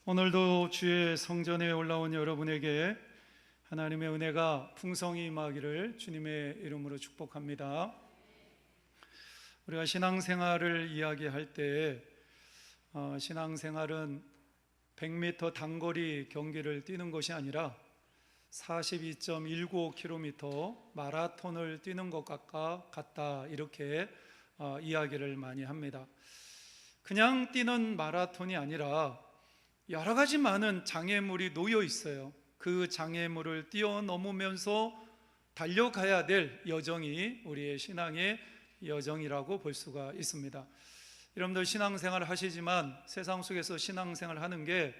오늘도 주의 성전에 올라온 여러분에게 하나님의 은혜가 풍성히 임하기를 주님의 이름으로 축복합니다. 우리가 신앙생활을 이야기할 때 신앙생활은 100m 단거리 경기를 뛰는 것이 아니라 42.195km 마라톤을 뛰는 것과 같다, 이렇게 이야기를 많이 합니다. 그냥 뛰는 마라톤이 아니라 여러 가지 많은 장애물이 놓여 있어요. 그 장애물을 뛰어넘으면서 달려가야 될 여정이 우리의 신앙의 여정이라고 볼 수가 있습니다. 여러분들 신앙생활을 하시지만 세상 속에서 신앙생활을 하는 게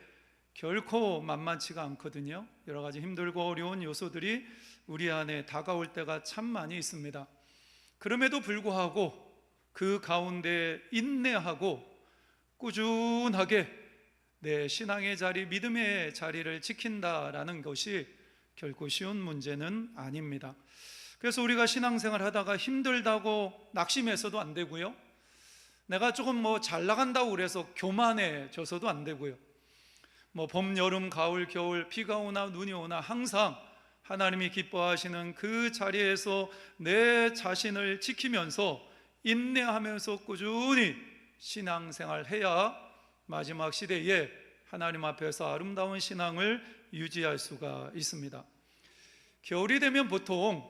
결코 만만치가 않거든요. 여러 가지 힘들고 어려운 요소들이 우리 안에 다가올 때가 참 많이 있습니다. 그럼에도 불구하고 그 가운데 인내하고 꾸준하게 내 신앙의 자리, 믿음의 자리를 지킨다라는 것이 결코 쉬운 문제는 아닙니다. 그래서 우리가 신앙생활 하다가 힘들다고 낙심해서도 안 되고요, 내가 조금 잘 나간다고 그래서 교만해져서도 안 되고요, 봄, 여름, 가을, 겨울, 비가 오나 눈이 오나 항상 하나님이 기뻐하시는 그 자리에서 내 자신을 지키면서 인내하면서 꾸준히 신앙생활 해야 마지막 시대에 하나님 앞에서 아름다운 신앙을 유지할 수가 있습니다. 겨울이 되면 보통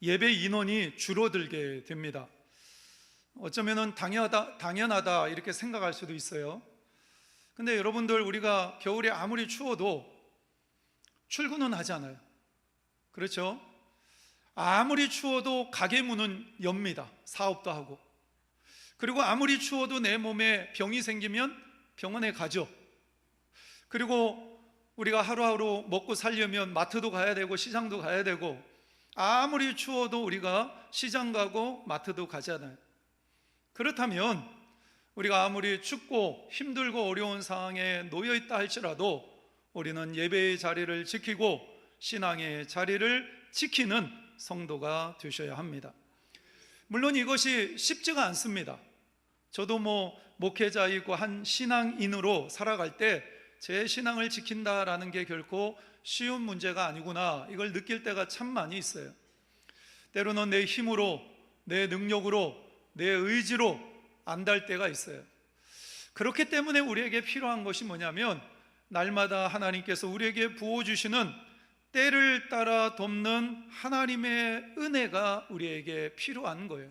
예배 인원이 줄어들게 됩니다. 어쩌면 당연하다 이렇게 생각할 수도 있어요. 근데 여러분들, 우리가 겨울에 아무리 추워도 출근은 하잖아요. 그렇죠? 아무리 추워도 가게 문은 엽니다. 사업도 하고. 그리고 아무리 추워도 내 몸에 병이 생기면 병원에 가죠. 그리고 우리가 하루하루 먹고 살려면 마트도 가야 되고 시장도 가야 되고, 아무리 추워도 우리가 시장 가고 마트도 가잖아요. 그렇다면 우리가 아무리 춥고 힘들고 어려운 상황에 놓여 있다 할지라도 우리는 예배의 자리를 지키고 신앙의 자리를 지키는 성도가 되셔야 합니다. 물론 이것이 쉽지가 않습니다. 저도 목회자이고 한 신앙인으로 살아갈 때 제 신앙을 지킨다라는 게 결코 쉬운 문제가 아니구나, 이걸 느낄 때가 참 많이 있어요. 때로는 내 힘으로, 내 능력으로, 내 의지로 안 될 때가 있어요. 그렇기 때문에 우리에게 필요한 것이 뭐냐면, 날마다 하나님께서 우리에게 부어주시는 때를 따라 돕는 하나님의 은혜가 우리에게 필요한 거예요.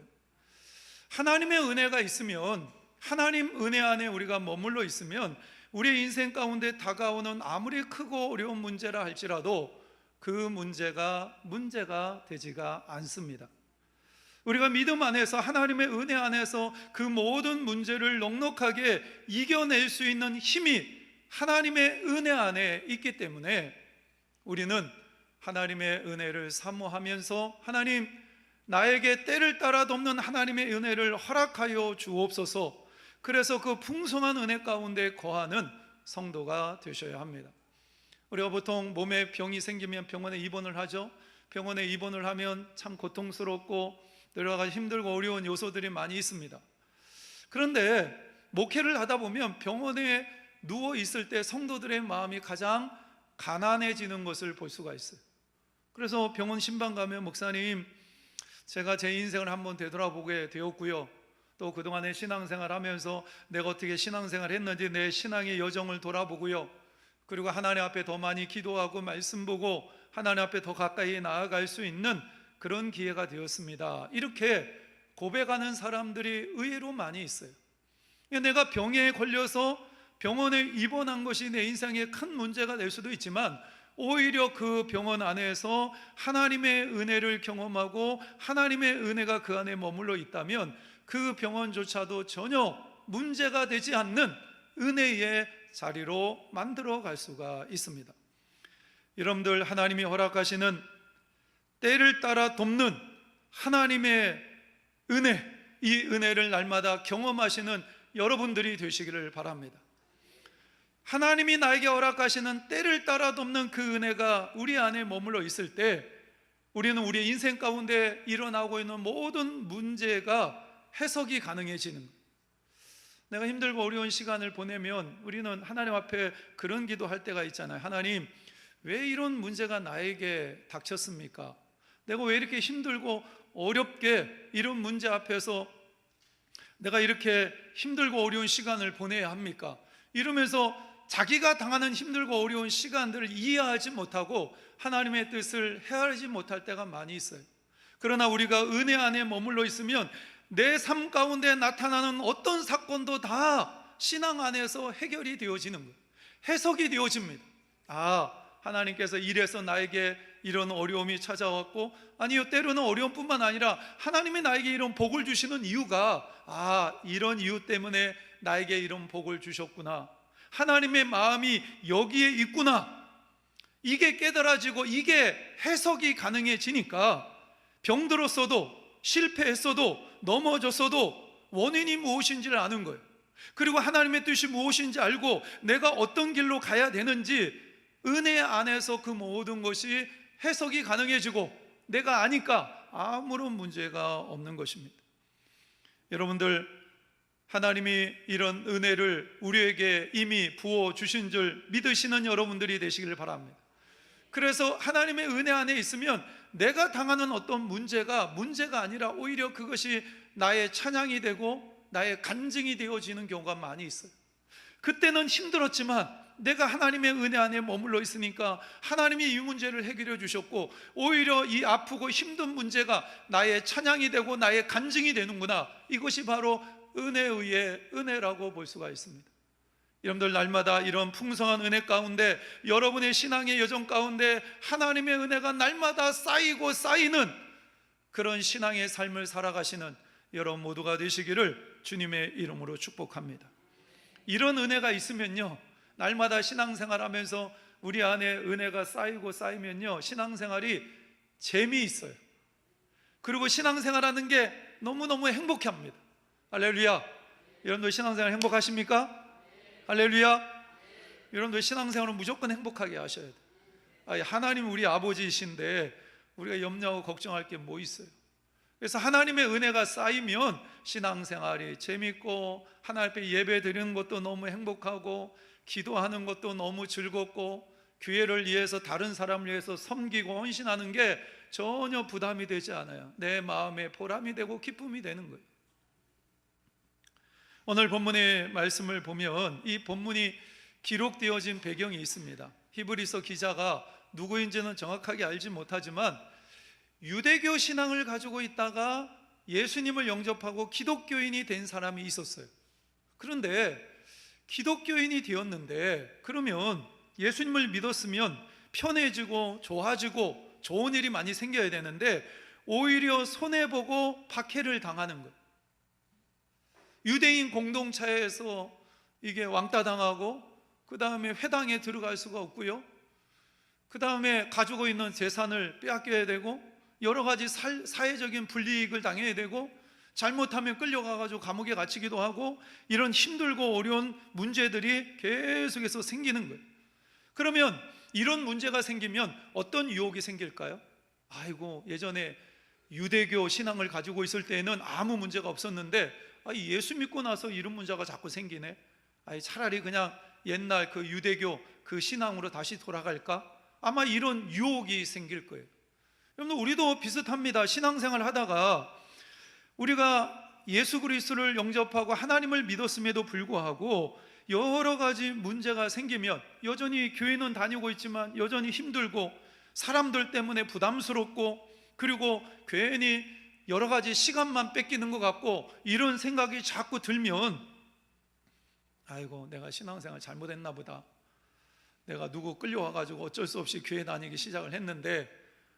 하나님의 은혜가 있으면, 하나님 은혜 안에 우리가 머물러 있으면 우리의 인생 가운데 다가오는 아무리 크고 어려운 문제라 할지라도 그 문제가 되지가 않습니다. 우리가 믿음 안에서, 하나님의 은혜 안에서 그 모든 문제를 넉넉하게 이겨낼 수 있는 힘이 하나님의 은혜 안에 있기 때문에 우리는 하나님의 은혜를 사모하면서, 하나님, 나에게 때를 따라 돕는 하나님의 은혜를 허락하여 주옵소서, 그래서 그 풍성한 은혜 가운데 거하는 성도가 되셔야 합니다. 우리가 보통 몸에 병이 생기면 병원에 입원을 하죠. 병원에 입원을 하면 참 고통스럽고 여러 가지 힘들고 어려운 요소들이 많이 있습니다. 그런데 목회를 하다 보면 병원에 누워 있을 때 성도들의 마음이 가장 가난해지는 것을 볼 수가 있어요. 그래서 병원 신방 가면, 목사님, 제가 제 인생을 한번 되돌아보게 되었고요, 또 그동안의 신앙생활 하면서 내가 어떻게 신앙생활 했는지 내 신앙의 여정을 돌아보고요, 그리고 하나님 앞에 더 많이 기도하고 말씀 보고 하나님 앞에 더 가까이 나아갈 수 있는 그런 기회가 되었습니다, 이렇게 고백하는 사람들이 의외로 많이 있어요. 내가 병에 걸려서 병원에 입원한 것이 내 인생에 큰 문제가 될 수도 있지만, 오히려 그 병원 안에서 하나님의 은혜를 경험하고 하나님의 은혜가 그 안에 머물러 있다면 그 병원조차도 전혀 문제가 되지 않는 은혜의 자리로 만들어 갈 수가 있습니다. 여러분들, 하나님이 허락하시는 때를 따라 돕는 하나님의 은혜, 이 은혜를 날마다 경험하시는 여러분들이 되시기를 바랍니다. 하나님이 나에게 허락하시는 때를 따라 돕는 그 은혜가 우리 안에 머물러 있을 때 우리는 우리의 인생 가운데 일어나고 있는 모든 문제가 해석이 가능해지는 거예요. 내가 힘들고 어려운 시간을 보내면 우리는 하나님 앞에 그런 기도할 때가 있잖아요. 하나님, 왜 이런 문제가 나에게 닥쳤습니까? 내가 왜 이렇게 힘들고 어렵게 이런 문제 앞에서 내가 이렇게 힘들고 어려운 시간을 보내야 합니까? 이러면서 자기가 당하는 힘들고 어려운 시간들을 이해하지 못하고 하나님의 뜻을 헤아리지 못할 때가 많이 있어요. 그러나 우리가 은혜 안에 머물러 있으면 내 삶 가운데 나타나는 어떤 사건도 다 신앙 안에서 해결이 되어지는 거예요. 해석이 되어집니다. 하나님께서 이래서 나에게 이런 어려움이 찾아왔고, 아니요, 때로는 어려움뿐만 아니라 하나님이 나에게 이런 복을 주시는 이유가 이런 이유 때문에 나에게 이런 복을 주셨구나, 하나님의 마음이 여기에 있구나, 이게 깨달아지고 이게 해석이 가능해지니까 병들었어도 실패했어도 넘어졌어도 원인이 무엇인지를 아는 거예요. 그리고 하나님의 뜻이 무엇인지 알고 내가 어떤 길로 가야 되는지 은혜 안에서 그 모든 것이 해석이 가능해지고 내가 아니까 아무런 문제가 없는 것입니다. 여러분들, 하나님이 이런 은혜를 우리에게 이미 부어주신 줄 믿으시는 여러분들이 되시기를 바랍니다. 그래서 하나님의 은혜 안에 있으면 내가 당하는 어떤 문제가 아니라 오히려 그것이 나의 찬양이 되고 나의 간증이 되어지는 경우가 많이 있어요. 그때는 힘들었지만 내가 하나님의 은혜 안에 머물러 있으니까 하나님이 이 문제를 해결해 주셨고, 오히려 이 아프고 힘든 문제가 나의 찬양이 되고 나의 간증이 되는구나, 이것이 바로 은혜에 의해 은혜라고 볼 수가 있습니다. 여러분들, 날마다 이런 풍성한 은혜 가운데, 여러분의 신앙의 여정 가운데 하나님의 은혜가 날마다 쌓이고 쌓이는 그런 신앙의 삶을 살아가시는 여러분 모두가 되시기를 주님의 이름으로 축복합니다. 이런 은혜가 있으면요, 날마다 신앙생활하면서 우리 안에 은혜가 쌓이고 쌓이면요, 신앙생활이 재미있어요. 그리고 신앙생활하는 게 너무너무 행복합니다. 할렐루야. 여러분들 신앙생활 행복하십니까? 할렐루야. 여러분들 신앙생활은 무조건 행복하게 하셔야 돼요. 하나님 우리 아버지이신데 우리가 염려하고 걱정할 게 뭐 있어요? 그래서 하나님의 은혜가 쌓이면 신앙생활이 재밌고 하나님 앞에 예배 드리는 것도 너무 행복하고 기도하는 것도 너무 즐겁고 교회를 위해서 다른 사람을 위해서 섬기고 헌신하는 게 전혀 부담이 되지 않아요. 내 마음에 보람이 되고 기쁨이 되는 거예요. 오늘 본문의 말씀을 보면 이 본문이 기록되어진 배경이 있습니다. 히브리서 기자가 누구인지는 정확하게 알지 못하지만 유대교 신앙을 가지고 있다가 예수님을 영접하고 기독교인이 된 사람이 있었어요. 그런데 기독교인이 되었는데, 그러면 예수님을 믿었으면 편해지고 좋아지고 좋은 일이 많이 생겨야 되는데 오히려 손해보고 박해를 당하는 거예요. 유대인 공동체에서 이게 왕따 당하고, 그 다음에 회당에 들어갈 수가 없고요, 그 다음에 가지고 있는 재산을 빼앗겨야 되고, 여러 가지 사회적인 불이익을 당해야 되고, 잘못하면 끌려가가지고 감옥에 갇히기도 하고, 이런 힘들고 어려운 문제들이 계속해서 생기는 거예요. 그러면 이런 문제가 생기면 어떤 유혹이 생길까요? 예전에 유대교 신앙을 가지고 있을 때에는 아무 문제가 없었는데 예수 믿고 나서 이런 문제가 자꾸 생기네. 차라리 그냥 옛날 그 유대교 그 신앙으로 다시 돌아갈까? 아마 이런 유혹이 생길 거예요. 여러분, 우리도 비슷합니다. 신앙생활 하다가 우리가 예수 그리스도를 영접하고 하나님을 믿었음에도 불구하고 여러 가지 문제가 생기면 여전히 교회는 다니고 있지만 여전히 힘들고 사람들 때문에 부담스럽고, 그리고 괜히 여러 가지 시간만 뺏기는 것 같고 이런 생각이 자꾸 들면 내가 신앙생활 잘못했나 보다, 내가 누구 끌려와가지고 어쩔 수 없이 교회 다니기 시작을 했는데,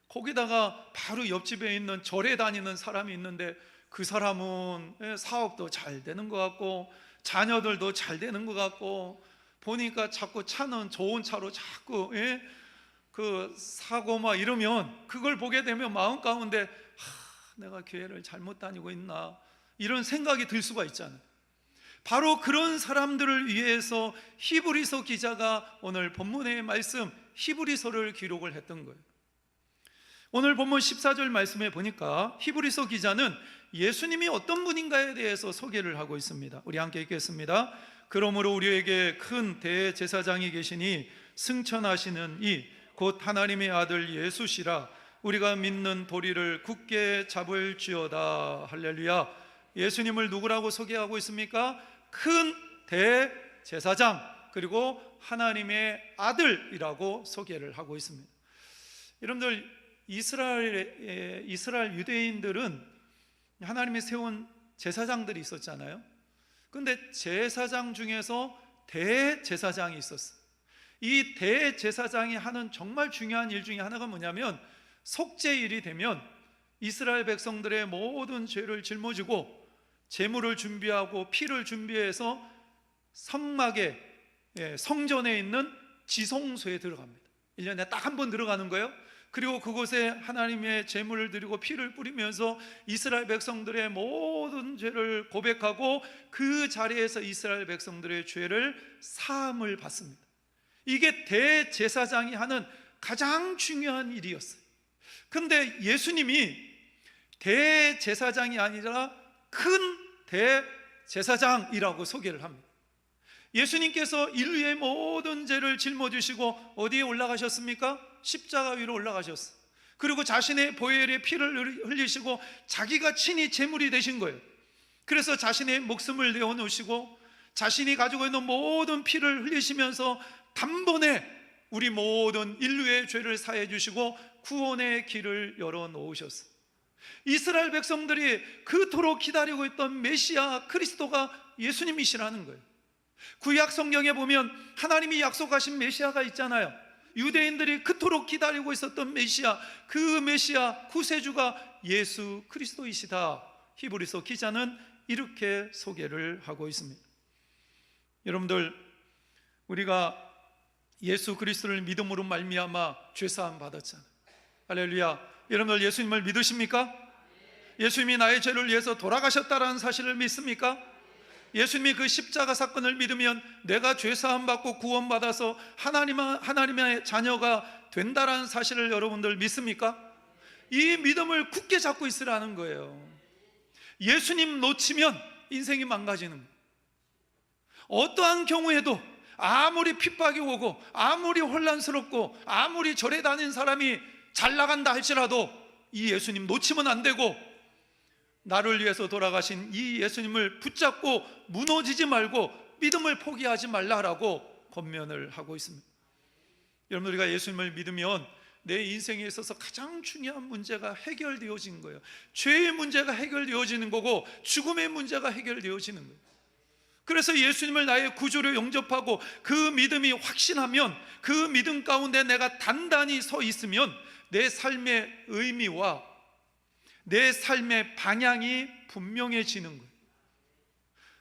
거기다가 바로 옆집에 있는 절에 다니는 사람이 있는데 그 사람은 사업도 잘 되는 것 같고 자녀들도 잘 되는 것 같고, 보니까 자꾸 차는 좋은 차로 자꾸 그 사고 막 이러면, 그걸 보게 되면 마음 가운데 내가 교회를 잘못 다니고 있나, 이런 생각이 들 수가 있잖아요. 바로 그런 사람들을 위해서 히브리서 기자가 오늘 본문의 말씀 히브리서를 기록을 했던 거예요. 오늘 본문 14절 말씀에 보니까 히브리서 기자는 예수님이 어떤 분인가에 대해서 소개를 하고 있습니다. 우리 함께 읽겠습니다. 그러므로 우리에게 큰 대제사장이 계시니 승천하시는 이 곧 하나님의 아들 예수시라. 우리가 믿는 도리를 굳게 잡을지어다. 할렐루야. 예수님을 누구라고 소개하고 있습니까? 큰 대제사장, 그리고 하나님의 아들이라고 소개를 하고 있습니다. 여러분들, 이스라엘 유대인들은 하나님이 세운 제사장들이 있었잖아요. 그런데 제사장 중에서 대제사장이 있었어요. 이 대제사장이 하는 정말 중요한 일 중에 하나가 뭐냐면, 속죄일이 되면 이스라엘 백성들의 모든 죄를 짊어지고 제물을 준비하고 피를 준비해서 성막에, 성전에 있는 지성소에 들어갑니다. 1년에 딱 한 번 들어가는 거예요. 그리고 그곳에 하나님의 제물을 드리고 피를 뿌리면서 이스라엘 백성들의 모든 죄를 고백하고 그 자리에서 이스라엘 백성들의 죄를 사함을 받습니다. 이게 대제사장이 하는 가장 중요한 일이었어요. 그런데 예수님이 대제사장이 아니라 큰 대제사장이라고 소개를 합니다. 예수님께서 인류의 모든 죄를 짊어지시고 어디에 올라가셨습니까? 십자가 위로 올라가셨어요. 그리고 자신의 보혈의 피를 흘리시고 자기가 친히 제물이 되신 거예요. 그래서 자신의 목숨을 내어놓으시고 자신이 가지고 있는 모든 피를 흘리시면서 단번에 우리 모든 인류의 죄를 사해 주시고 구원의 길을 열어놓으셨어요. 이스라엘 백성들이 그토록 기다리고 있던 메시아 그리스도가 예수님이시라는 거예요. 구약 성경에 보면 하나님이 약속하신 메시아가 있잖아요. 유대인들이 그토록 기다리고 있었던 메시아, 그 메시아 구세주가 예수 그리스도이시다. 히브리서 기자는 이렇게 소개를 하고 있습니다. 여러분들, 우리가 예수 그리스도를 믿음으로 말미암아 죄사함 받았잖아요. 할렐루야. 여러분들, 예수님을 믿으십니까? 예수님이 나의 죄를 위해서 돌아가셨다는 사실을 믿습니까? 예수님이 그 십자가 사건을 믿으면 내가 죄사함 받고 구원받아서 하나님의 자녀가 된다는 사실을 여러분들 믿습니까? 이 믿음을 굳게 잡고 있으라는 거예요. 예수님 놓치면 인생이 망가지는 거예요. 어떠한 경우에도 아무리 핍박이 오고 아무리 혼란스럽고 아무리 절에 다니는 사람이 잘 나간다 할지라도 이 예수님 놓치면 안 되고, 나를 위해서 돌아가신 이 예수님을 붙잡고 무너지지 말고 믿음을 포기하지 말라라고 권면을 하고 있습니다. 여러분, 우리가 예수님을 믿으면 내 인생에 있어서 가장 중요한 문제가 해결되어진 거예요. 죄의 문제가 해결되어지는 거고 죽음의 문제가 해결되어지는 거예요. 그래서 예수님을 나의 구주로 영접하고 그 믿음이 확신하면, 그 믿음 가운데 내가 단단히 서 있으면 내 삶의 의미와 내 삶의 방향이 분명해지는 거예요.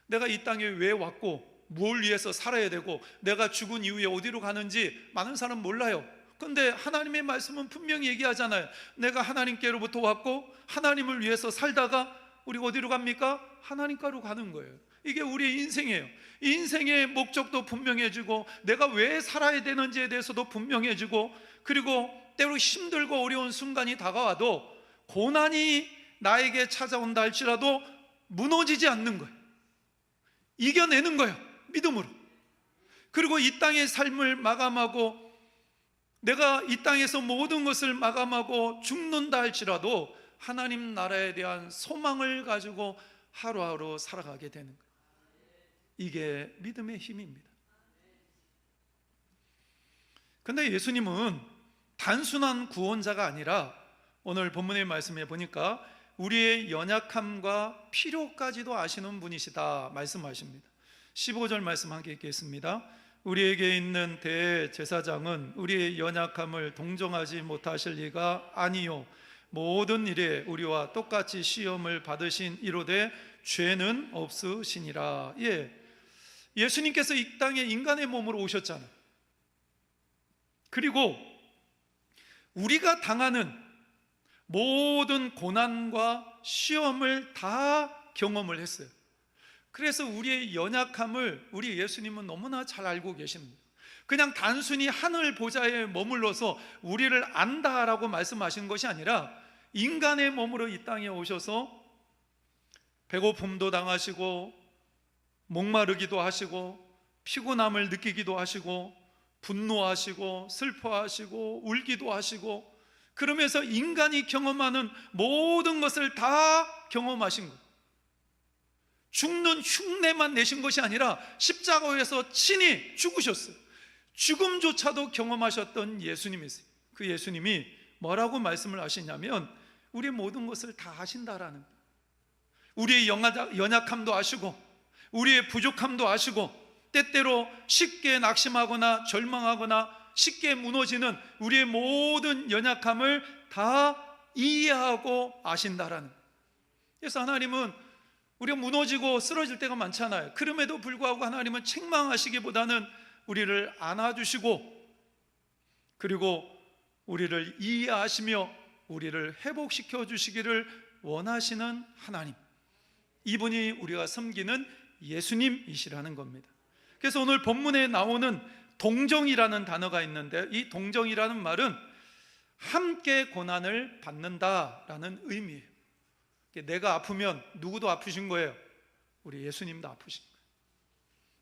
내가 이 땅에 왜 왔고 뭘 위해서 살아야 되고 내가 죽은 이후에 어디로 가는지 많은 사람 몰라요. 그런데 하나님의 말씀은 분명히 얘기하잖아요. 내가 하나님께로부터 왔고 하나님을 위해서 살다가 우리 어디로 갑니까? 하나님께로 가는 거예요. 이게 우리의 인생이에요. 인생의 목적도 분명해지고 내가 왜 살아야 되는지에 대해서도 분명해지고, 그리고 때로 힘들고 어려운 순간이 다가와도 고난이 나에게 찾아온다 할지라도 무너지지 않는 거예요. 이겨내는 거예요, 믿음으로. 그리고 이 땅의 삶을 마감하고 내가 이 땅에서 모든 것을 마감하고 죽는다 할지라도 하나님 나라에 대한 소망을 가지고 하루하루 살아가게 되는 거예요. 이게 믿음의 힘입니다. 근데 예수님은 단순한 구원자가 아니라 오늘 본문의 말씀에 보니까 우리의 연약함과 필요까지도 아시는 분이시다 말씀하십니다. 15절 말씀 함께 읽겠습니다. 우리에게 있는 대제사장은 우리의 연약함을 동정하지 못하실 리가 아니요 모든 일에 우리와 똑같이 시험을 받으신 이로되 죄는 없으시니라. 예수님께서 이 땅에 인간의 몸으로 오셨잖아요. 그리고 우리가 당하는 모든 고난과 시험을 다 경험을 했어요. 그래서 우리의 연약함을 우리 예수님은 너무나 잘 알고 계십니다. 그냥 단순히 하늘 보좌에 머물러서 우리를 안다라고 말씀하신 것이 아니라 인간의 몸으로 이 땅에 오셔서 배고픔도 당하시고 목마르기도 하시고 피곤함을 느끼기도 하시고 분노하시고 슬퍼하시고 울기도 하시고, 그러면서 인간이 경험하는 모든 것을 다 경험하신 것. 죽는 흉내만 내신 것이 아니라 십자가에서 친히 죽으셨어요. 죽음조차도 경험하셨던 예수님이세요. 그 예수님이 뭐라고 말씀을 하시냐면 우리의 모든 것을 다 아신다라는 거예요. 우리의 연약함도 아시고 우리의 부족함도 아시고, 때때로 쉽게 낙심하거나 절망하거나 쉽게 무너지는 우리의 모든 연약함을 다 이해하고 아신다라는 거예요. 그래서 하나님은 우리가 무너지고 쓰러질 때가 많잖아요. 그럼에도 불구하고 하나님은 책망하시기보다는 우리를 안아주시고, 그리고 우리를 이해하시며 우리를 회복시켜 주시기를 원하시는 하나님, 이분이 우리가 섬기는 예수님이시라는 겁니다. 그래서 오늘 본문에 나오는 동정이라는 단어가 있는데, 이 동정이라는 말은 함께 고난을 받는다라는 의미예요. 내가 아프면 누구도 아프신 거예요. 우리 예수님도 아프신 거예요.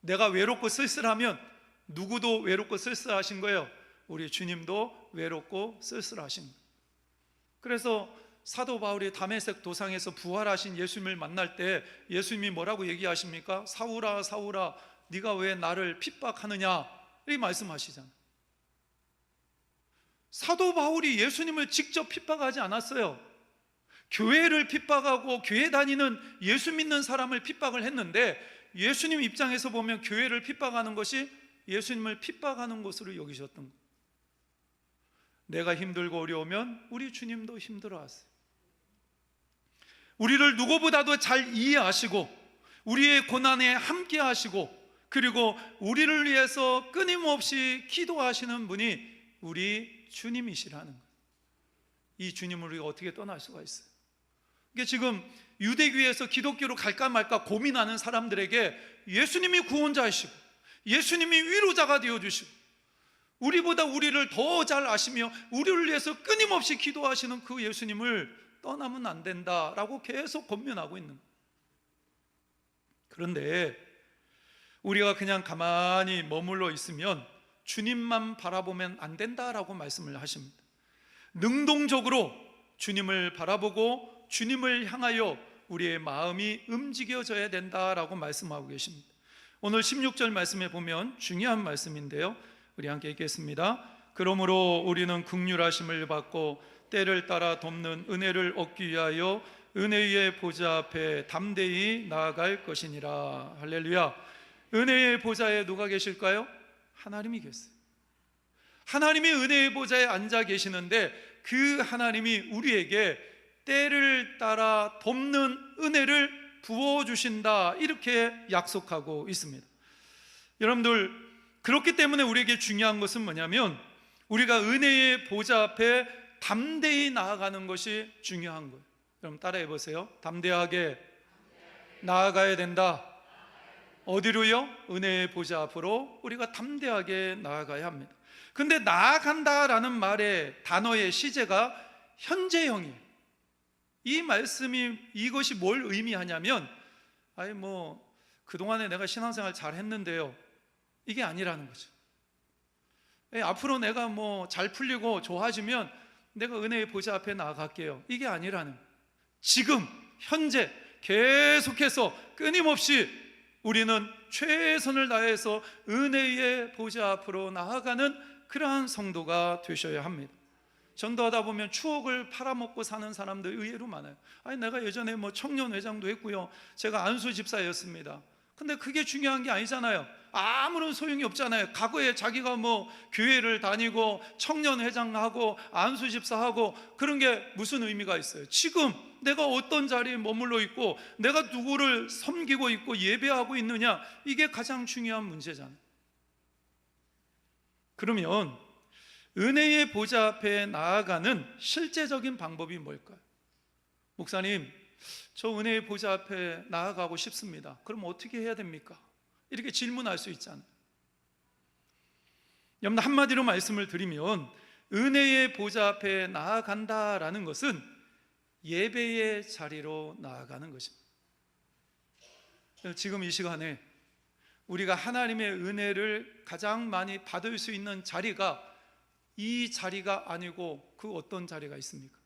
내가 외롭고 쓸쓸하면 누구도 외롭고 쓸쓸하신 거예요. 우리 주님도 외롭고 쓸쓸하신 거예요. 그래서 사도 바울이 다메섹 도상에서 부활하신 예수님을 만날 때 예수님이 뭐라고 얘기하십니까? 사울아 사울아 네가 왜 나를 핍박하느냐, 이 말씀하시잖아요. 사도 바울이 예수님을 직접 핍박하지 않았어요. 교회를 핍박하고 교회 다니는 예수 믿는 사람을 핍박을 했는데, 예수님 입장에서 보면 교회를 핍박하는 것이 예수님을 핍박하는 것으로 여기셨던 거예요. 내가 힘들고 어려우면 우리 주님도 힘들어하세요. 우리를 누구보다도 잘 이해하시고 우리의 고난에 함께 하시고, 그리고 우리를 위해서 끊임없이 기도하시는 분이 우리 주님이시라는 거예요. 이 주님을 우리가 어떻게 떠날 수가 있어요? 이게 지금 유대교에서 기독교로 갈까 말까 고민하는 사람들에게 예수님이 구원자이시고 예수님이 위로자가 되어주시고 우리보다 우리를 더 잘 아시며 우리를 위해서 끊임없이 기도하시는 그 예수님을 떠나면 안 된다라고 계속 권면하고 있는 거예요. 그런데 우리가 그냥 가만히 머물러 있으면 주님만 바라보면 안 된다라고 말씀을 하십니다. 능동적으로 주님을 바라보고 주님을 향하여 우리의 마음이 움직여져야 된다라고 말씀하고 계십니다. 오늘 16절 말씀에 보면 중요한 말씀인데요, 우리 함께 읽겠습니다. 그러므로 우리는 긍휼하심을 받고 때를 따라 돕는 은혜를 얻기 위하여 은혜의 보좌 앞에 담대히 나아갈 것이니라. 할렐루야. 은혜의 보좌에 누가 계실까요? 하나님이 계세요. 하나님이 은혜의 보좌에 앉아 계시는데 그 하나님이 우리에게 때를 따라 돕는 은혜를 부어주신다, 이렇게 약속하고 있습니다. 여러분들, 그렇기 때문에 우리에게 중요한 것은 뭐냐면 우리가 은혜의 보좌 앞에 담대히 나아가는 것이 중요한 거예요. 그럼 따라해 보세요. 담대하게 나아가야 된다. 어디로요? 은혜의 보좌 앞으로 우리가 담대하게 나아가야 합니다. 근데 나아간다라는 말의 단어의 시제가 현재형이에요. 이 말씀이, 이것이 뭘 의미하냐면 그동안에 내가 신앙생활 잘 했는데요, 이게 아니라는 거죠. 앞으로 내가 잘 풀리고 좋아지면 내가 은혜의 보좌 앞에 나아갈게요, 이게 아니라는 거예요. 지금 현재 계속해서 끊임없이 우리는 최선을 다해서 은혜의 보좌 앞으로 나아가는 그러한 성도가 되셔야 합니다. 전도하다 보면 추억을 팔아먹고 사는 사람들 의외로 많아요. 내가 예전에 청년회장도 했고요, 제가 안수집사였습니다. 근데 그게 중요한 게 아니잖아요. 아무런 소용이 없잖아요. 과거에 자기가 교회를 다니고 청년회장하고 안수집사하고 그런 게 무슨 의미가 있어요? 지금 내가 어떤 자리에 머물러 있고 내가 누구를 섬기고 있고 예배하고 있느냐, 이게 가장 중요한 문제잖아요. 그러면 은혜의 보좌 앞에 나아가는 실제적인 방법이 뭘까요? 목사님, 저 은혜의 보좌 앞에 나아가고 싶습니다. 그럼 어떻게 해야 됩니까? 이렇게 질문할 수 있잖아요. 여러분, 한마디로 말씀을 드리면 은혜의 보좌 앞에 나아간다라는 것은 예배의 자리로 나아가는 것입니다. 지금 이 시간에 우리가 하나님의 은혜를 가장 많이 받을 수 있는 자리가 이 자리가 아니고 그 어떤 자리가 있습니까?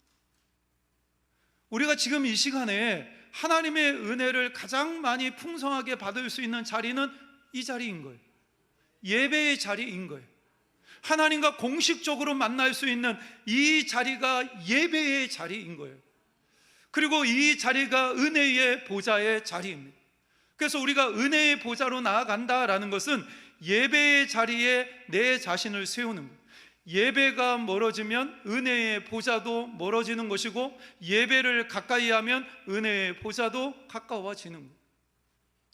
우리가 지금 이 시간에 하나님의 은혜를 가장 많이 풍성하게 받을 수 있는 자리는 이 자리인 거예요. 예배의 자리인 거예요. 하나님과 공식적으로 만날 수 있는 이 자리가 예배의 자리인 거예요. 그리고 이 자리가 은혜의 보좌의 자리입니다. 그래서 우리가 은혜의 보좌로 나아간다라는 것은 예배의 자리에 내 자신을 세우는 거예요. 예배가 멀어지면 은혜의 보좌도 멀어지는 것이고, 예배를 가까이 하면 은혜의 보좌도 가까워지는 거예요.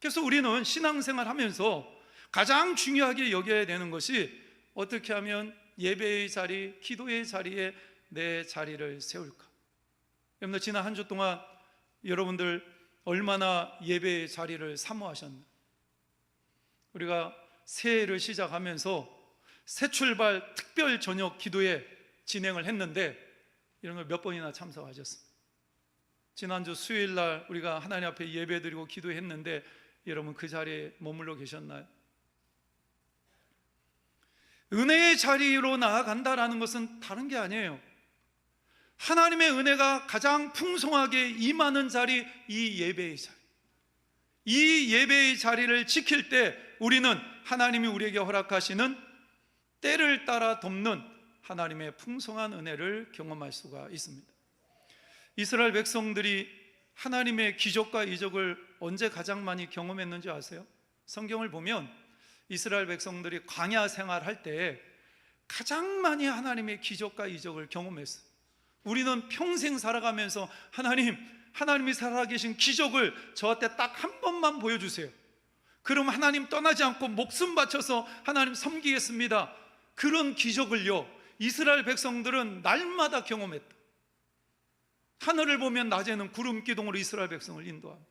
그래서 우리는 신앙생활 하면서 가장 중요하게 여겨야 되는 것이 어떻게 하면 예배의 자리, 기도의 자리에 내 자리를 세울까? 여러분들, 지난 한 주 동안 여러분들 얼마나 예배의 자리를 사모하셨나요? 우리가 새해를 시작하면서 새 출발 특별 저녁 기도회 진행을 했는데 이런 걸 몇 번이나 참석하셨습니다. 지난주 수요일 날 우리가 하나님 앞에 예배드리고 기도했는데 여러분 그 자리에 머물러 계셨나요? 은혜의 자리로 나아간다라는 것은 다른 게 아니에요. 하나님의 은혜가 가장 풍성하게 임하는 자리, 이 예배의 자리. 이 예배의 자리를 지킬 때 우리는 하나님이 우리에게 허락하시는 때를 따라 돕는 하나님의 풍성한 은혜를 경험할 수가 있습니다. 이스라엘 백성들이 하나님의 기적과 이적을 언제 가장 많이 경험했는지 아세요? 성경을 보면 이스라엘 백성들이 광야 생활할 때 가장 많이 하나님의 기적과 이적을 경험했어요. 우리는 평생 살아가면서 하나님이 살아계신 기적을 저한테 딱 한 번만 보여주세요. 그럼 하나님 떠나지 않고 목숨 바쳐서 하나님 섬기겠습니다. 그런 기적을요, 이스라엘 백성들은 날마다 경험했다. 하늘을 보면 낮에는 구름 기둥으로 이스라엘 백성을 인도합니다.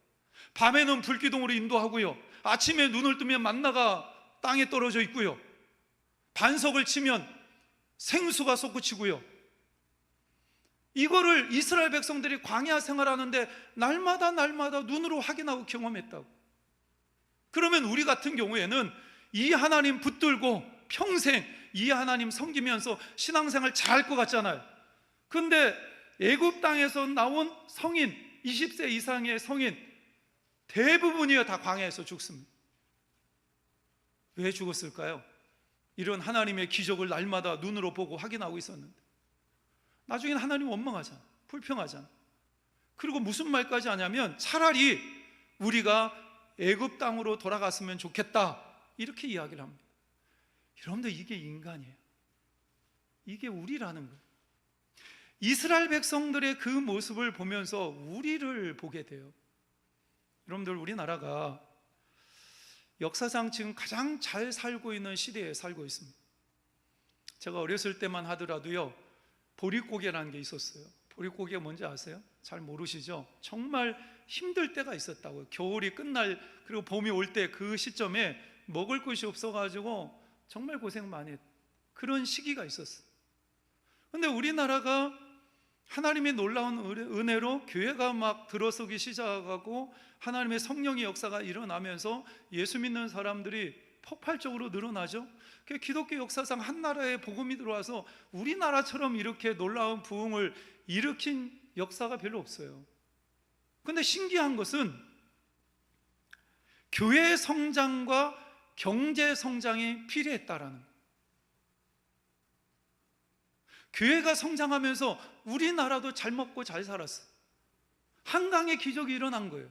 밤에는 불 기둥으로 인도하고요, 아침에 눈을 뜨면 만나가 땅에 떨어져 있고요, 반석을 치면 생수가 솟구치고요. 이거를 이스라엘 백성들이 광야 생활하는데 날마다 눈으로 확인하고 경험했다고. 그러면 우리 같은 경우에는 이 하나님 붙들고 평생 이 하나님 섬기면서 신앙생활 잘할 것 같잖아요. 근데 애굽 땅에서 나온 성인, 20세 이상의 성인 대부분이 다 광야에서 죽습니다. 왜 죽었을까요? 이런 하나님의 기적을 날마다 눈으로 보고 확인하고 있었는데 나중에는 하나님 원망하잖아, 불평하잖아. 그리고 무슨 말까지 하냐면 차라리 우리가 애굽 땅으로 돌아갔으면 좋겠다, 이렇게 이야기를 합니다. 여러분들, 이게 인간이에요. 이게 우리라는 거예요. 이스라엘 백성들의 그 모습을 보면서 우리를 보게 돼요. 여러분들, 우리나라가 역사상 지금 가장 잘 살고 있는 시대에 살고 있습니다. 제가 어렸을 때만 하더라도요, 보릿고개라는 게 있었어요. 보릿고개가 뭔지 아세요? 잘 모르시죠? 정말 힘들 때가 있었다고요. 겨울이 끝날, 그리고 봄이 올 때 그 시점에 먹을 것이 없어가지고 정말 고생 많이 했, 그런 시기가 있었어요. 근데 우리나라가 하나님의 놀라운 은혜로 교회가 막 들어서기 시작하고 하나님의 성령의 역사가 일어나면서 예수 믿는 사람들이 폭발적으로 늘어나죠. 기독교 역사상 한 나라에 복음이 들어와서 우리나라처럼 이렇게 놀라운 부흥을 일으킨 역사가 별로 없어요. 근데 신기한 것은 교회의 성장과 경제 성장이 필요했다라는 거예요. 교회가 성장하면서 우리나라도 잘 먹고 잘 살았어요. 한강의 기적이 일어난 거예요.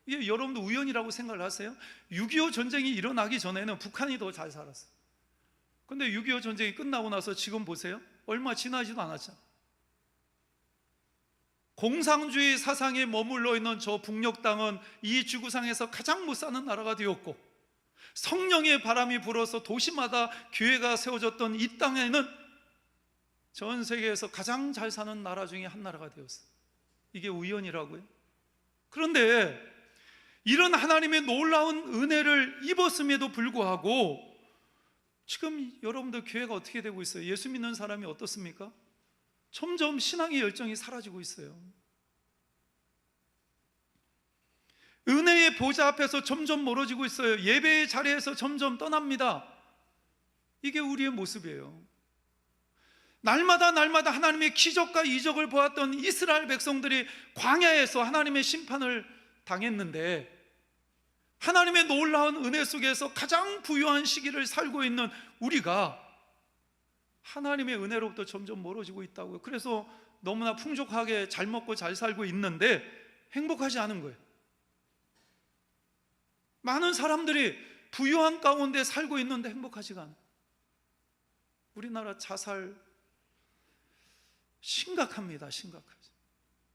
이게 여러분도 우연이라고 생각을 하세요? 6.25 전쟁이 일어나기 전에는 북한이 더 잘 살았어요. 근데 6.25 전쟁이 끝나고 나서 지금 보세요. 얼마 지나지도 않았잖아요. 공산주의 사상에 머물러 있는 저 북녘 땅은 이 지구상에서 가장 못 사는 나라가 되었고, 성령의 바람이 불어서 도시마다 교회가 세워졌던 이 땅에는 전 세계에서 가장 잘 사는 나라 중에 한 나라가 되었어요. 이게 우연이라고요? 그런데 이런 하나님의 놀라운 은혜를 입었음에도 불구하고 지금 여러분들 교회가 어떻게 되고 있어요? 예수 믿는 사람이 어떻습니까? 점점 신앙의 열정이 사라지고 있어요. 은혜의 보좌 앞에서 점점 멀어지고 있어요. 예배의 자리에서 점점 떠납니다. 이게 우리의 모습이에요. 날마다 하나님의 기적과 이적을 보았던 이스라엘 백성들이 광야에서 하나님의 심판을 당했는데, 하나님의 놀라운 은혜 속에서 가장 부유한 시기를 살고 있는 우리가 하나님의 은혜로부터 점점 멀어지고 있다고요. 그래서 너무나 풍족하게 잘 먹고 잘 살고 있는데 행복하지 않은 거예요. 많은 사람들이 부유한 가운데 살고 있는데 행복하지가 않아요. 우리나라 자살 심각합니다. 심각하죠.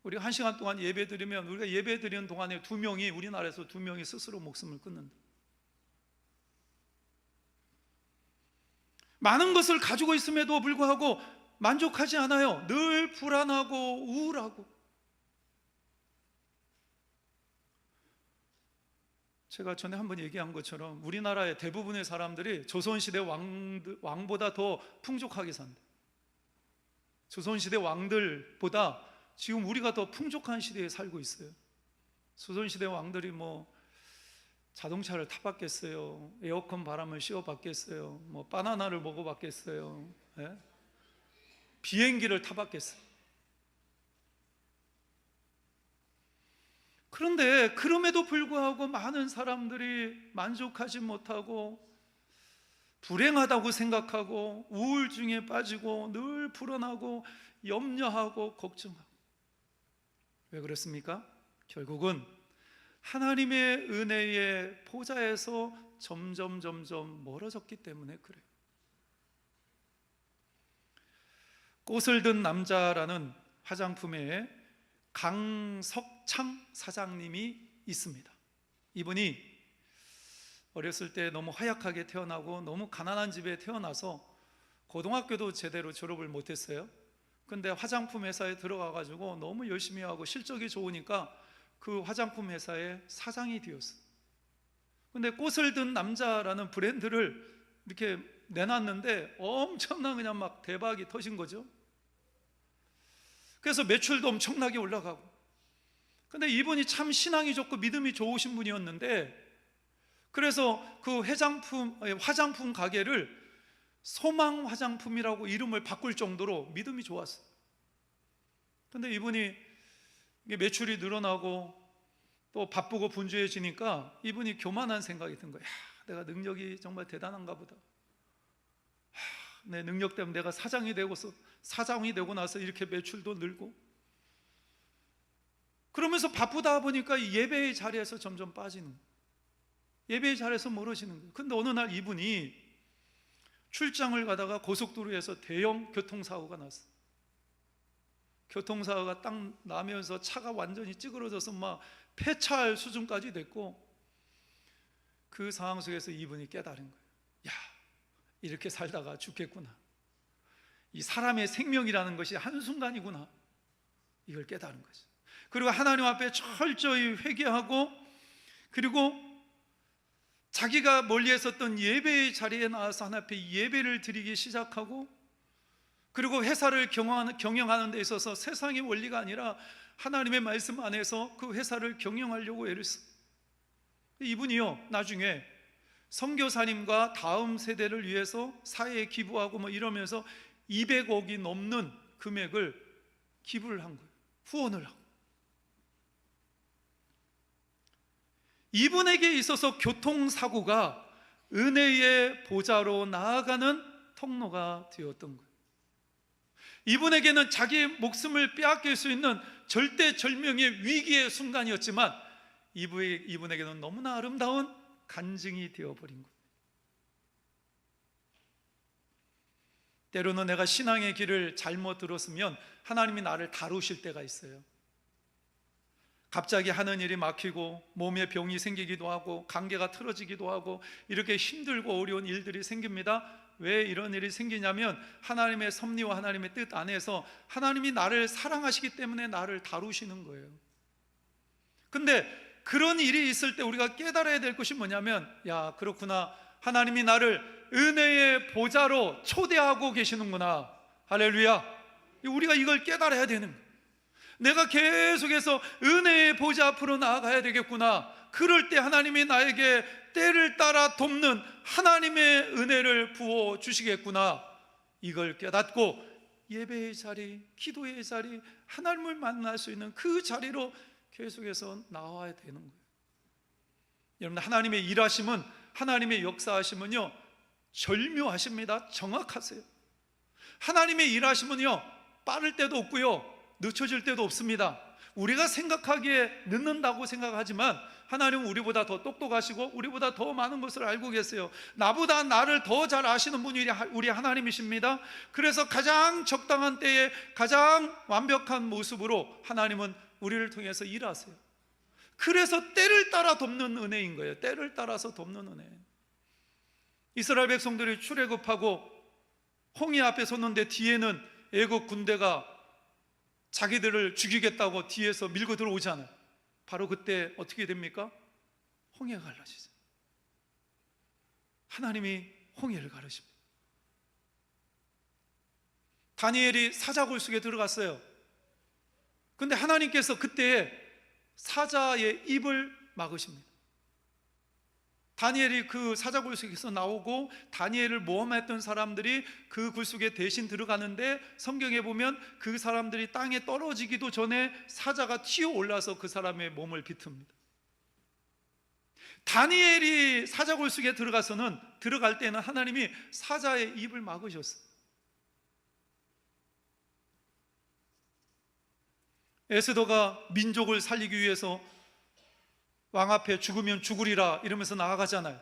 우리가 1시간 동안 예배 드리면, 우리가 예배 드리는 동안에 우리나라에서 2명이 스스로 목숨을 끊는다. 많은 것을 가지고 있음에도 불구하고 만족하지 않아요. 늘 불안하고 우울하고. 제가 전에 한번 얘기한 것처럼 우리나라의 대부분의 사람들이 조선시대 왕보다 더 풍족하게 산다. 조선시대 왕들보다 지금 우리가 더 풍족한 시대에 살고 있어요. 조선시대 왕들이 뭐 자동차를 타봤겠어요? 에어컨 바람을 씌워봤겠어요? 뭐 바나나를 먹어봤겠어요? 예? 비행기를 타봤겠어요? 그런데 그럼에도 불구하고 많은 사람들이 만족하지 못하고 불행하다고 생각하고 우울증에 빠지고 늘 불안하고 염려하고 걱정하고. 왜 그렇습니까? 결국은 하나님의 은혜의 보좌에서 점점 멀어졌기 때문에 그래요. 꽃을 든 남자라는 화장품에 강석창 사장님이 있습니다. 이분이 어렸을 때 너무 허약하게 태어나고 너무 가난한 집에 태어나서 고등학교도 제대로 졸업을 못했어요. 근데 화장품 회사에 들어가가지고 너무 열심히 하고 실적이 좋으니까 그 화장품 회사의 사장이 되었어요. 근데 꽃을 든 남자라는 브랜드를 이렇게 내놨는데 엄청난 그냥 막 대박이 터진 거죠. 그래서 매출도 엄청나게 올라가고. 근데 이분이 참 신앙이 좋고 믿음이 좋으신 분이었는데, 그래서 그 화장품 가게를 소망 화장품이라고 이름을 바꿀 정도로 믿음이 좋았어요. 근데 이분이 매출이 늘어나고 또 바쁘고 분주해지니까 이분이 교만한 생각이 든 거예요. 내가 능력이 정말 대단한가 보다. 내 능력 때문에 내가 사장이 되고 나서 이렇게 매출도 늘고. 그러면서 바쁘다 보니까 예배의 자리에서 점점 빠지는 거예요. 예배의 자리에서 멀어지는 거예요. 근데 어느 날 이분이 출장을 가다가 고속도로에서 대형 교통사고가 났어요. 교통사고가 딱 나면서 차가 완전히 찌그러져서 막 폐차할 수준까지 됐고, 그 상황 속에서 이분이 깨달은 거예요. 야, 이렇게 살다가 죽겠구나. 이 사람의 생명이라는 것이 한순간이구나. 이걸 깨달은 거죠. 그리고 하나님 앞에 철저히 회개하고, 그리고 자기가 멀리 했었던 예배의 자리에 나와서 하나님 앞에 예배를 드리기 시작하고, 그리고 회사를 경영하는 데 있어서 세상의 원리가 아니라 하나님의 말씀 안에서 그 회사를 경영하려고 애를 써요. 이분이요, 나중에 선교사님과 다음 세대를 위해서 사회에 기부하고 뭐 이러면서 200억이 넘는 금액을 기부를 한 거예요. 후원을 하고. 이분에게 있어서 교통사고가 은혜의 보좌로 나아가는 통로가 되었던 거예요. 이분에게는 자기의 목숨을 빼앗길 수 있는 절대절명의 위기의 순간이었지만 이분에게는 너무나 아름다운 간증이 되어버린 거예요. 때로는 내가 신앙의 길을 잘못 들었으면 하나님이 나를 다루실 때가 있어요. 갑자기 하는 일이 막히고 몸에 병이 생기기도 하고 관계가 틀어지기도 하고 이렇게 힘들고 어려운 일들이 생깁니다. 왜 이런 일이 생기냐면 하나님의 섭리와 하나님의 뜻 안에서 하나님이 나를 사랑하시기 때문에 나를 다루시는 거예요. 근데 그런 일이 있을 때 우리가 깨달아야 될 것이 뭐냐면, 야, 그렇구나, 하나님이 나를 은혜의 보좌로 초대하고 계시는구나. 할렐루야. 우리가 이걸 깨달아야 되는 거예요. 내가 계속해서 은혜의 보좌 앞으로 나아가야 되겠구나. 그럴 때 하나님이 나에게 때를 따라 돕는 하나님의 은혜를 부어 주시겠구나. 이걸 깨닫고 예배의 자리, 기도의 자리, 하나님을 만날 수 있는 그 자리로 계속해서 나와야 되는 거예요. 여러분, 하나님의 일하심은, 하나님의 역사하심은요 절묘하십니다. 정확하세요. 하나님의 일하심은요 빠를 때도 없고요 늦춰질 때도 없습니다. 우리가 생각하기에 늦는다고 생각하지만 하나님은 우리보다 더 똑똑하시고 우리보다 더 많은 것을 알고 계세요. 나보다 나를 더 잘 아시는 분이 우리 하나님이십니다. 그래서 가장 적당한 때에 가장 완벽한 모습으로 하나님은 우리를 통해서 일하세요. 그래서 때를 따라 돕는 은혜인 거예요. 때를 따라서 돕는 은혜. 이스라엘 백성들이 출애굽하고 홍해 앞에 섰는데 뒤에는 애국 군대가 자기들을 죽이겠다고 뒤에서 밀고 들어오잖아요. 바로 그때 어떻게 됩니까? 홍해가 갈라지죠. 하나님이 홍해를 가르십니다. 다니엘이 사자굴 속에 들어갔어요. 근데 하나님께서 그때 사자의 입을 막으십니다. 다니엘이 그 사자굴 속에서 나오고 다니엘을 모함했던 사람들이 그 굴 속에 대신 들어가는데 성경에 보면 그 사람들이 땅에 떨어지기도 전에 사자가 튀어 올라서 그 사람의 몸을 비틉니다. 다니엘이 사자굴 속에 들어갈 때는 하나님이 사자의 입을 막으셨어요. 에스더가 민족을 살리기 위해서 왕 앞에 죽으면 죽으리라 이러면서 나아가잖아요.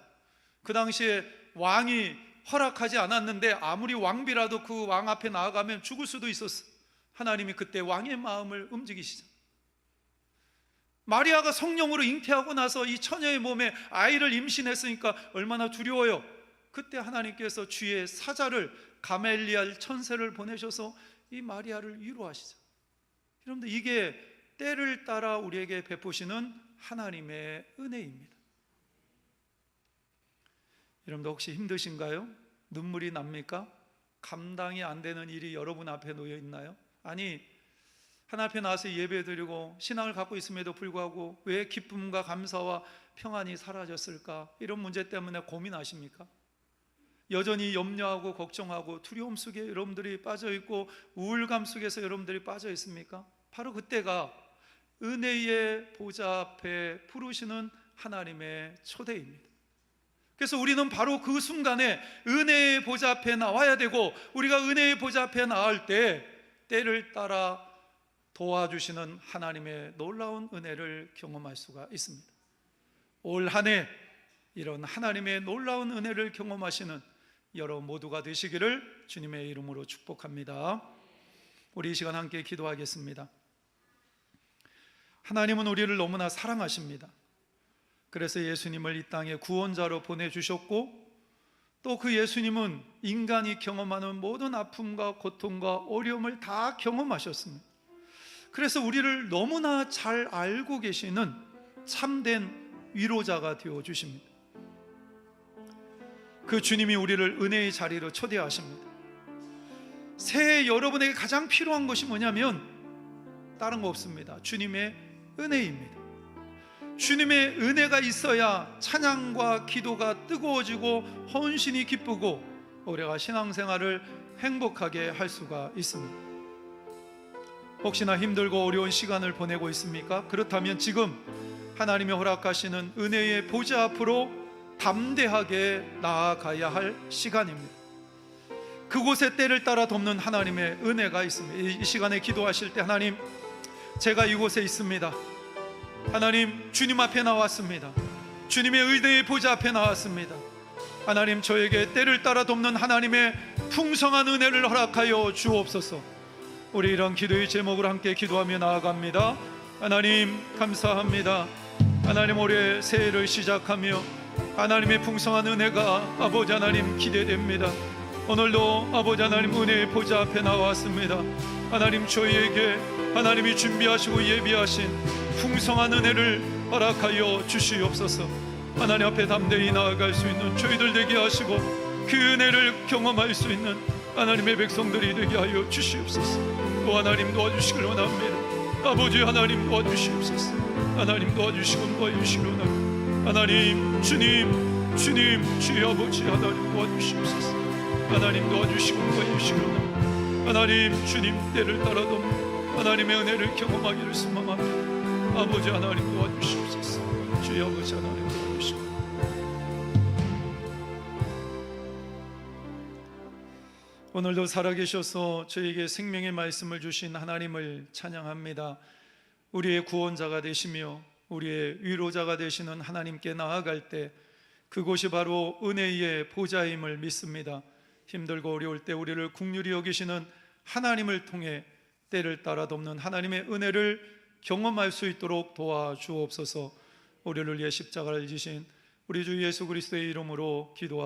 그 당시에 왕이 허락하지 않았는데 아무리 왕비라도 그 왕 앞에 나아가면 죽을 수도 있었어요. 하나님이 그때 왕의 마음을 움직이시죠. 마리아가 성령으로 잉태하고 나서 이 처녀의 몸에 아이를 임신했으니까 얼마나 두려워요. 그때 하나님께서 주의 사자를, 가멜리알 천사를 보내셔서 이 마리아를 위로하시죠. 여러분들, 이게 때를 따라 우리에게 베푸시는 하나님의 은혜입니다. 여러분들 혹시 힘드신가요? 눈물이 납니까? 감당이 안 되는 일이 여러분 앞에 놓여 있나요? 아니, 하나님 앞에 나와서 예배드리고 신앙을 갖고 있음에도 불구하고 왜 기쁨과 감사와 평안이 사라졌을까? 이런 문제 때문에 고민하십니까? 여전히 염려하고 걱정하고 두려움 속에 여러분들이 빠져 있고 우울감 속에서 여러분들이 빠져 있습니까? 바로 그때가 은혜의 보좌 앞에 부르시는 하나님의 초대입니다. 그래서 우리는 바로 그 순간에 은혜의 보좌 앞에 나와야 되고, 우리가 은혜의 보좌 앞에 나올 때 때를 따라 도와주시는 하나님의 놀라운 은혜를 경험할 수가 있습니다. 올 한 해 이런 하나님의 놀라운 은혜를 경험하시는 여러분 모두가 되시기를 주님의 이름으로 축복합니다. 우리 이 시간 함께 기도하겠습니다. 하나님은 우리를 너무나 사랑하십니다. 그래서 예수님을 이 땅에 구원자로 보내주셨고, 또 그 예수님은 인간이 경험하는 모든 아픔과 고통과 어려움을 다 경험하셨습니다. 그래서 우리를 너무나 잘 알고 계시는 참된 위로자가 되어주십니다. 그 주님이 우리를 은혜의 자리로 초대하십니다. 새해 여러분에게 가장 필요한 것이 뭐냐면 다른 거 없습니다. 주님의 은혜입니다. 주님의 은혜가 있어야 찬양과 기도가 뜨거워지고 헌신이 기쁘고 우리가 신앙생활을 행복하게 할 수가 있습니다. 혹시나 힘들고 어려운 시간을 보내고 있습니까? 그렇다면 지금 하나님이 허락하시는 은혜의 보좌 앞으로 담대하게 나아가야 할 시간입니다. 그곳에 때를 따라 돕는 하나님의 은혜가 있습니다. 이 시간에 기도하실 때, 하나님, 제가 이곳에 있습니다. 하나님, 주님 앞에 나왔습니다. 주님의 은혜의 보좌 앞에 나왔습니다. 하나님, 저에게 때를 따라 돕는 하나님의 풍성한 은혜를 허락하여 주옵소서. 우리 이런 기도의 제목으로 함께 기도하며 나아갑니다. 하나님, 감사합니다. 하나님, 올해 새해를 시작하며 하나님의 풍성한 은혜가 아버지 하나님 기대됩니다. 오늘도 아버지 하나님 은혜의 보좌 앞에 나왔습니다. 하나님, 저희에게 하나님이 준비하시고 예비하신 풍성한 은혜를 허락하여 주시옵소서. 하나님 앞에 담대히 나아갈 수 있는 저희들 되게 하시고, 그 은혜를 경험할 수 있는 하나님의 백성들이 되게 하여 주시옵소서. 또 하나님 도와주시길 원합니다. 아버지 하나님 도와주시옵소서. 하나님 도와주시고 도와주시길 원합니다. 하나님 주님 주의 아버지 하나님 도와주시옵소서. 하나님 도와주시고 도와주시길 원합니다. 하나님 주님 때를 따라도 하나님의 은혜를 경험하기를 소망합니다. 아버지 하나님 도와주시옵소서. 주의 아버지 하나님 도와주시고 오늘도 살아계셔서 저에게 생명의 말씀을 주신 하나님을 찬양합니다. 우리의 구원자가 되시며 우리의 위로자가 되시는 하나님께 나아갈 때 그곳이 바로 은혜의 보좌임을 믿습니다. 힘들고 어려울 때 우리를 긍휼히 여기시는 하나님을 통해 때를 따라 돕는 하나님의 은혜를 경험할 수 있도록 도와주옵소서. 우리를 위해 십자가를 지신 우리 주 예수 그리스도의 이름으로 기도하옵소서.